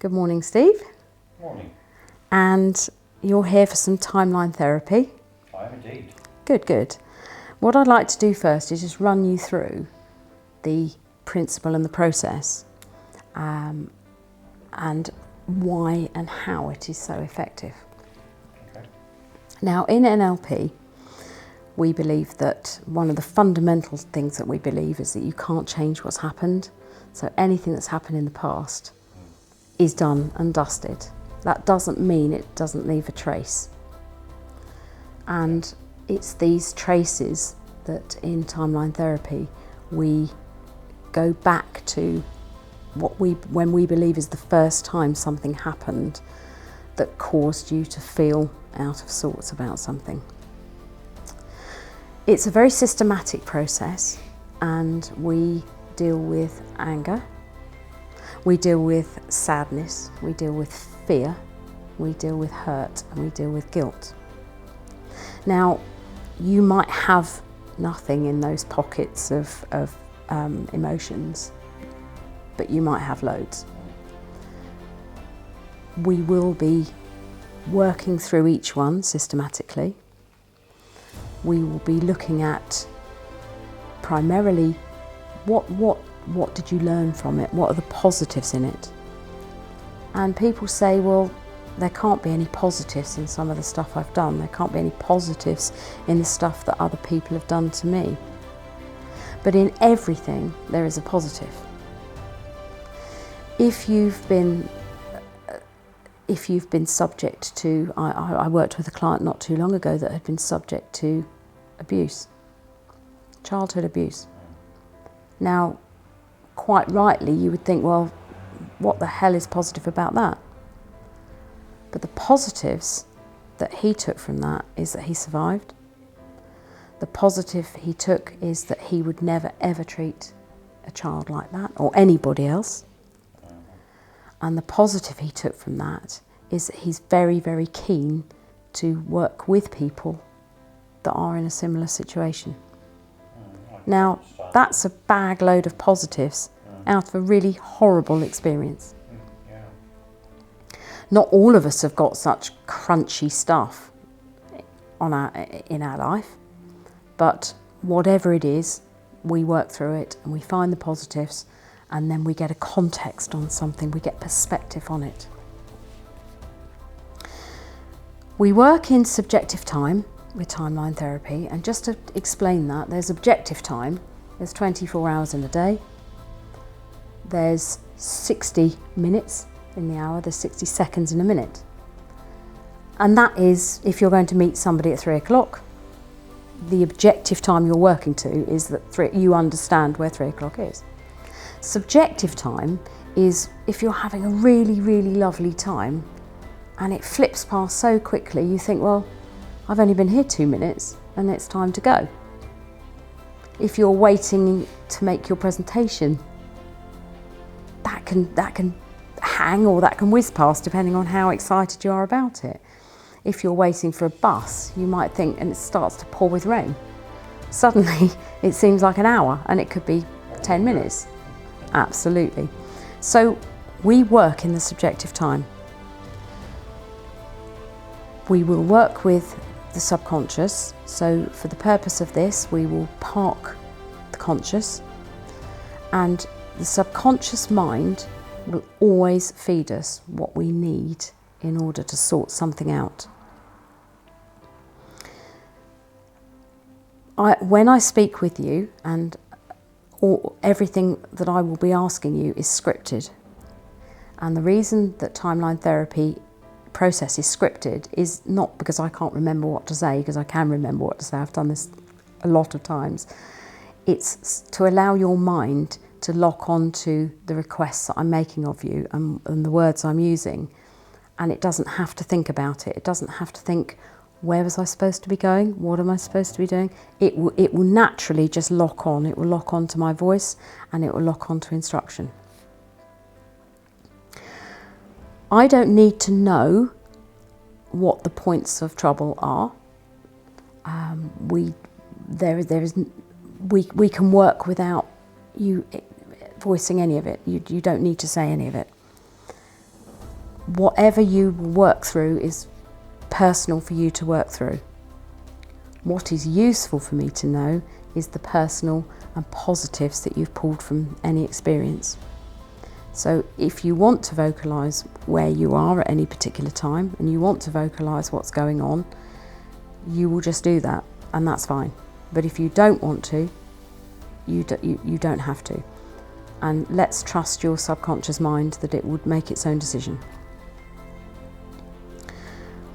Good morning, Steve. Morning. And you're here for some timeline therapy. I am indeed. Good. What I'd like to do first is just run you through the principle and the process, and why and how it is so effective. Okay. Now, in NLP, we believe that one of the fundamental things that we believe is that you can't change what's happened. So anything that's happened in the past is done and dusted. That doesn't mean it doesn't leave a trace. And it's these traces that in timeline therapy we go back to when we believe is the first time something happened that caused you to feel out of sorts about something. It's a very systematic process, and we deal with anger, we deal with sadness, we deal with fear, we deal with hurt, and we deal with guilt. Now, you might have nothing in those pockets of emotions, but you might have loads. We will be working through each one systematically. We will be looking at primarily what did you learn from it? What are the positives in it? And people say, well, there can't be any positives in some of the stuff I've done. There can't be any positives in the stuff that other people have done to me. But in everything, there is a positive. If you've been subject to, I worked with a client not too long ago that had been subject to abuse, childhood abuse. Now, quite rightly, you would think, well, what the hell is positive about that? But the positives that he took from that is that he survived. The positive he took is that he would never ever treat a child like that or anybody else. And the positive he took from that is that he's very, very keen to work with people that are in a similar situation. Now, that's a bag load of positives out of a really horrible experience. Not all of us have got such crunchy stuff in our life, but whatever it is, we work through it and we find the positives, and then we get a context on something, we get perspective on it. We work in subjective time with timeline therapy, and just to explain that, there's objective time, there's 24 hours in a day, there's 60 minutes in the hour, there's 60 seconds in a minute. And that is if you're going to meet somebody at 3 o'clock. The objective time you're working to is that you understand where 3 o'clock is. Subjective time is if you're having a really, really lovely time and it flips past so quickly, you think, well, I've only been here 2 minutes and it's time to go. If you're waiting to make your presentation, that can hang or that can whiz past depending on how excited you are about it. If you're waiting for a bus, you might think, and it starts to pour with rain. Suddenly it seems like an hour and it could be 10 minutes. Absolutely. So we work in the subjective time. We will work with the subconscious. So for the purpose of this, we will park the conscious, and the subconscious mind will always feed us what we need in order to sort something out. When I speak with you, and everything that I will be asking you is scripted. And the reason that timeline therapy process is scripted is not because I can't remember what to say, because I can remember what to say. I've done this a lot of times. It's to allow your mind to lock on to the requests that I'm making of you and the words I'm using. And it doesn't have to think about it. It doesn't have to think, where was I supposed to be going? What am I supposed to be doing? It will naturally just lock on. It will lock on to my voice and it will lock on to instruction. I don't need to know what the points of trouble are. We can work without you voicing any of it. You don't need to say any of it. whatever you work through is personal for you to work through. What is useful for me to know is the personal and positives that you've pulled from any experience. So if you want to vocalise where you are at any particular time and you want to vocalise what's going on, you will just do that, and that's fine. But if you don't want to, you don't have to. And let's trust your subconscious mind that it would make its own decision.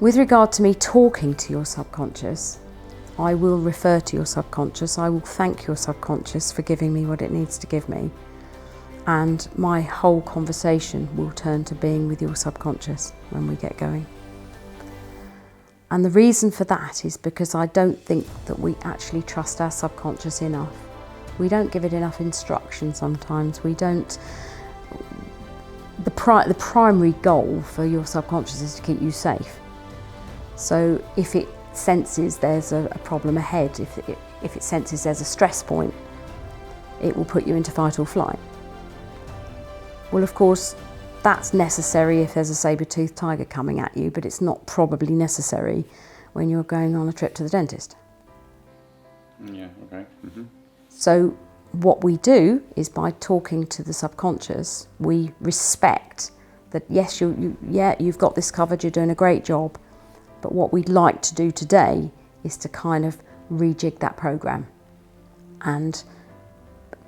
With regard to me talking to your subconscious, I will refer to your subconscious. I will thank your subconscious for giving me what it needs to give me. And my whole conversation will turn to being with your subconscious when we get going. And the reason for that is because I don't think that we actually trust our subconscious enough. We don't give it enough instruction sometimes. We don't. The primary goal for your subconscious is to keep you safe. So if it senses there's a problem ahead, if it senses there's a stress point, it will put you into fight or flight. Well, of course, that's necessary if there's a saber-toothed tiger coming at you, but it's not probably necessary when you're going on a trip to the dentist. Yeah, okay. Mm-hmm. So what we do is by talking to the subconscious, we respect that, yes, you've got this covered, you're doing a great job, but what we'd like to do today is to kind of rejig that program and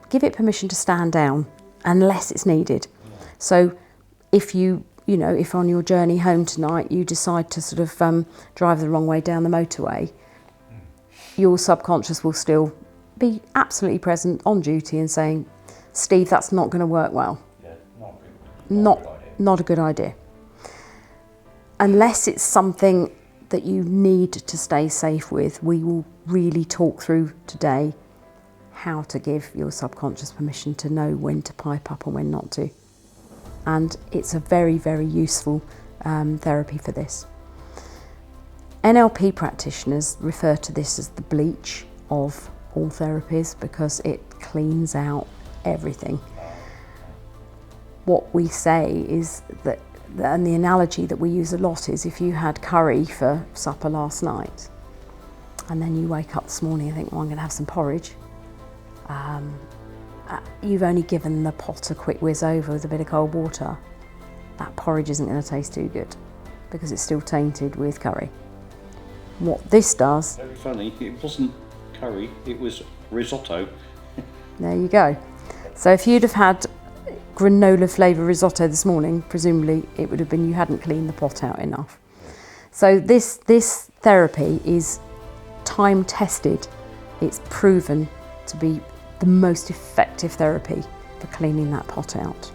give it permission to stand down unless it's needed. So if if on your journey home tonight you decide to sort of drive the wrong way down the motorway, your subconscious will still be absolutely present on duty and saying, Steve, that's not going to work well. Yeah, Not a good idea. Unless it's something that you need to stay safe with, we will really talk through today how to give your subconscious permission to know when to pipe up and when not to. And it's a very, very useful therapy for this. NLP practitioners refer to this as the bleach of all therapies because it cleans out everything. What we say is that, and the analogy that we use a lot is if you had curry for supper last night and then you wake up this morning and think, well, I'm going to have some porridge. You've only given the pot a quick whiz over with a bit of cold water. That porridge isn't going to taste too good because it's still tainted with curry. What this does... Very funny, it wasn't curry, it was risotto. There you go. So if you'd have had granola flavour risotto this morning, presumably it would have been you hadn't cleaned the pot out enough. So this therapy is time tested. It's proven to be the most effective therapy for cleaning that pot out.